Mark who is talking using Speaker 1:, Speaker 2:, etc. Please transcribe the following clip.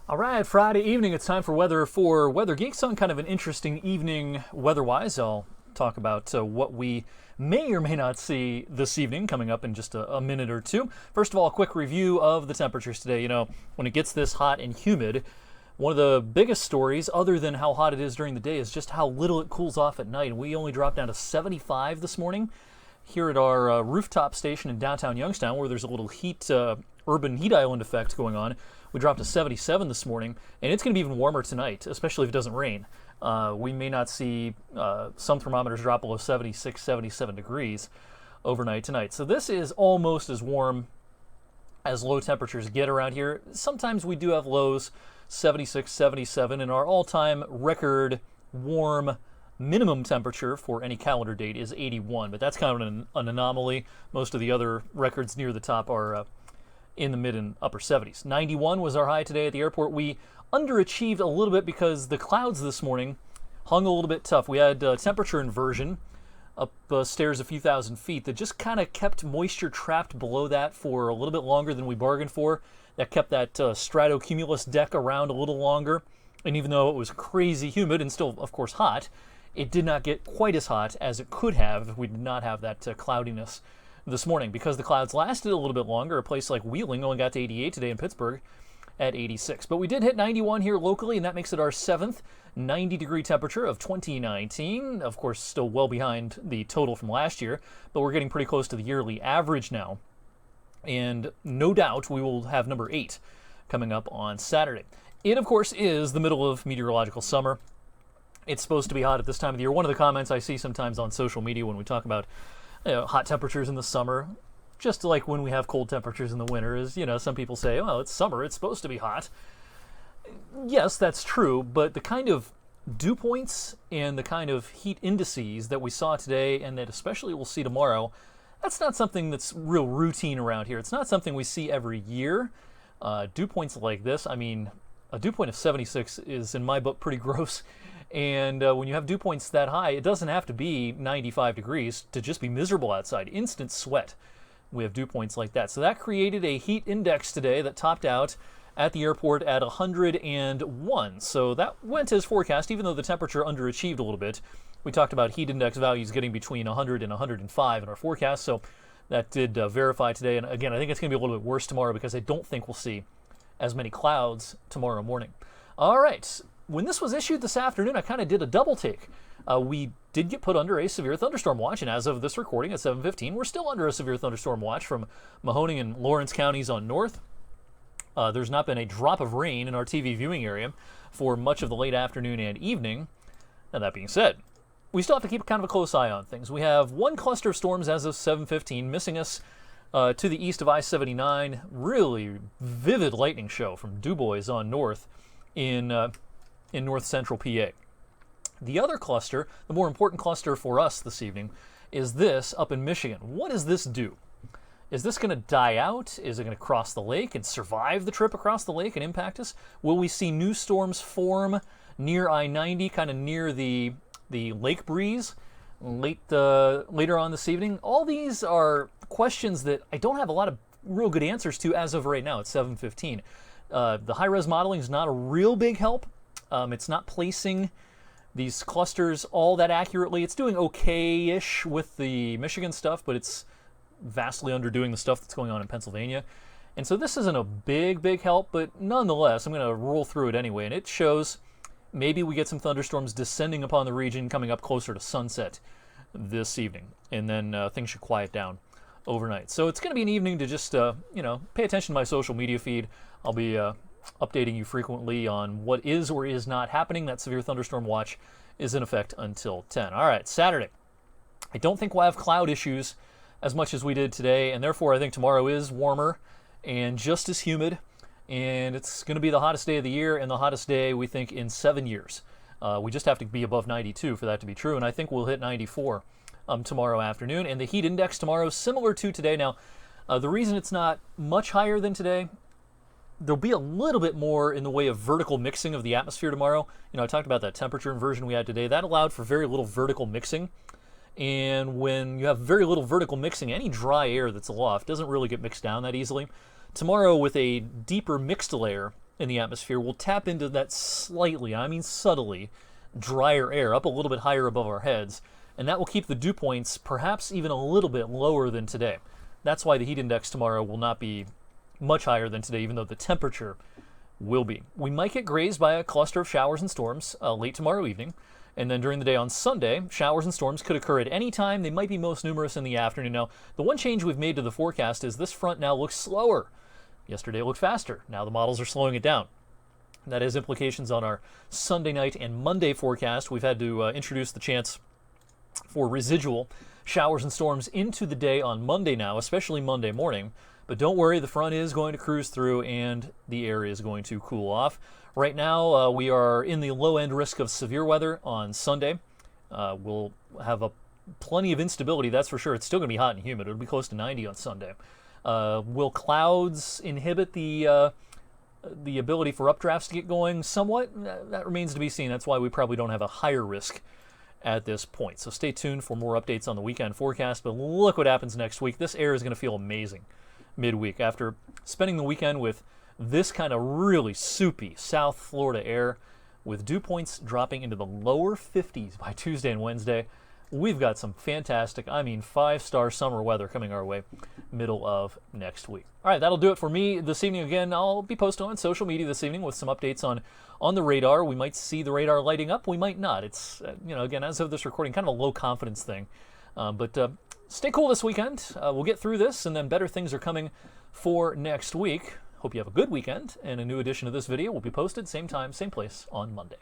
Speaker 1: All right, Friday evening, it's time for Weather Geeks on kind of an interesting evening weather-wise. I'll talk about what we may or may not see this evening coming up in just a minute or two. First of all, a quick review of the temperatures today. You know, when it gets this hot and humid, one of the biggest stories, other than how hot it is during the day, is just how little it cools off at night. We only dropped down to 75 this morning here at our rooftop station in downtown Youngstown, where there's a little urban heat island effect going on. We dropped to 77 this morning, and it's going to be even warmer tonight, especially if it doesn't rain. We may not see some thermometers drop below 76, 77 degrees overnight tonight. So this is almost as warm as low temperatures get around here. Sometimes we do have lows 76, 77, and our all-time record warm minimum temperature for any calendar date is 81, but that's kind of an anomaly. Most of the other records near the top are in the mid and upper 70s. 91 was our high today at the airport. We underachieved a little bit because the clouds this morning hung a little bit tough. We had temperature inversion up stairs a few thousand feet that just kind of kept moisture trapped below that for a little bit longer than we bargained for. That kept that stratocumulus deck around a little longer. And even though it was crazy humid and still, of course, hot, it did not get quite as hot as it could have if we did not have that cloudiness this morning. Because the clouds lasted a little bit longer, a place like Wheeling only got to 88 today, in Pittsburgh at 86. But we did hit 91 here locally, and that makes it our 7th 90-degree temperature of 2019. Of course, still well behind the total from last year, but we're getting pretty close to the yearly average now. And no doubt we will have number 8 coming up on Saturday. It, of course, is the middle of meteorological summer. It's supposed to be hot at this time of the year. One of the comments I see sometimes on social media when we talk about hot temperatures in the summer, just like when we have cold temperatures in the winter, is, some people say, well, it's summer, it's supposed to be hot. Yes, that's true, but the kind of dew points and the kind of heat indices that we saw today and that especially we'll see tomorrow, that's not something that's real routine around here. It's not something we see every year. Dew points like this, I mean, a dew point of 76 is, in my book, pretty gross. And when you have dew points that high, it doesn't have to be 95 degrees to just be miserable outside. Instant sweat. We have dew points like that. So that created a heat index today that topped out at the airport at 101. So that went as forecast, even though the temperature underachieved a little bit. We talked about heat index values getting between 100 and 105 in our forecast, so that did verify today. And again, I think it's going to be a little bit worse tomorrow because I don't think we'll see as many clouds tomorrow morning. All right. When this was issued this afternoon, I kind of did a double take. We did get put under a severe thunderstorm watch, and as of this recording at 7:15, we're still under a severe thunderstorm watch from Mahoning and Lawrence counties on north. There's not been a drop of rain in our TV viewing area for much of the late afternoon and evening. Now, that being said, we still have to keep kind of a close eye on things. We have one cluster of storms as of 7:15 missing us to the east of I-79. Really vivid lightning show from DuBois on north in north central PA. The other cluster, the more important cluster for us this evening, is this up in Michigan. What does this do? Is this going to die out? Is it going to cross the lake and survive the trip across the lake and impact us? Will we see new storms form near I-90, kind of near the lake breeze later on this evening? All these are questions that I don't have a lot of real good answers to as of right now at 7:15. The high-res modeling is not a real big help. It's not placing these clusters all that accurately. It's doing okay-ish with the Michigan stuff, but it's vastly underdoing the stuff that's going on in Pennsylvania. And so this isn't a big help, but nonetheless, I'm going to roll through it anyway. And it shows maybe we get some thunderstorms descending upon the region coming up closer to sunset this evening. And then things should quiet down overnight. So it's going to be an evening to just, pay attention to my social media feed. I'll be updating you frequently on what is or is not happening. That severe thunderstorm watch is in effect until 10. All right, Saturday. I don't think we'll have cloud issues as much as we did today, and therefore I think tomorrow is warmer and just as humid, and it's going to be the hottest day of the year and the hottest day, we think, in 7 years. We just have to be above 92 for that to be true, and I think we'll hit 94 tomorrow afternoon. And the heat index tomorrow is similar to today. Now, the reason it's not much higher than today, there'll be a little bit more in the way of vertical mixing of the atmosphere tomorrow. I talked about that temperature inversion we had today. That allowed for very little vertical mixing. And when you have very little vertical mixing, any dry air that's aloft doesn't really get mixed down that easily. Tomorrow, with a deeper mixed layer in the atmosphere will tap into that slightly, I mean subtly, drier air up a little bit higher above our heads, and that will keep the dew points perhaps even a little bit lower than today. That's why the heat index tomorrow will not be much higher than today, even though the temperature will be. We might get grazed by a cluster of showers and storms late tomorrow evening, and then during the day on Sunday, showers and storms could occur at any time. They might be most numerous in the afternoon. Now, the one change we've made to the forecast is this front now looks slower. Yesterday it looked faster. Now the models are slowing it down. That has implications on our Sunday night and Monday forecast. We've had to introduce the chance for residual showers and storms into the day on Monday now, especially Monday morning. But don't worry, the front is going to cruise through and the air is going to cool off. Right now, we are in the low-end risk of severe weather on Sunday. We'll have plenty of instability, that's for sure. It's still going to be hot and humid. It'll be close to 90 on Sunday. Will clouds inhibit the ability for updrafts to get going somewhat? That remains to be seen. That's why we probably don't have a higher risk at this point. So stay tuned for more updates on the weekend forecast. But look what happens next week. This air is going to feel amazing midweek. After spending the weekend with this kind of really soupy South Florida air, with dew points dropping into the lower 50s by Tuesday and Wednesday, we've got some fantastic, I mean 5-star summer weather coming our way middle of next week. All right, that'll do it for me this evening. Again, I'll be posting on social media this evening with some updates on the radar. We might see the radar lighting up. We might not. It's, again, as of this recording, kind of a low confidence thing. But stay cool this weekend. We'll get through this, and then better things are coming for next week. Hope you have a good weekend, and a new edition of this video will be posted same time, same place on Monday.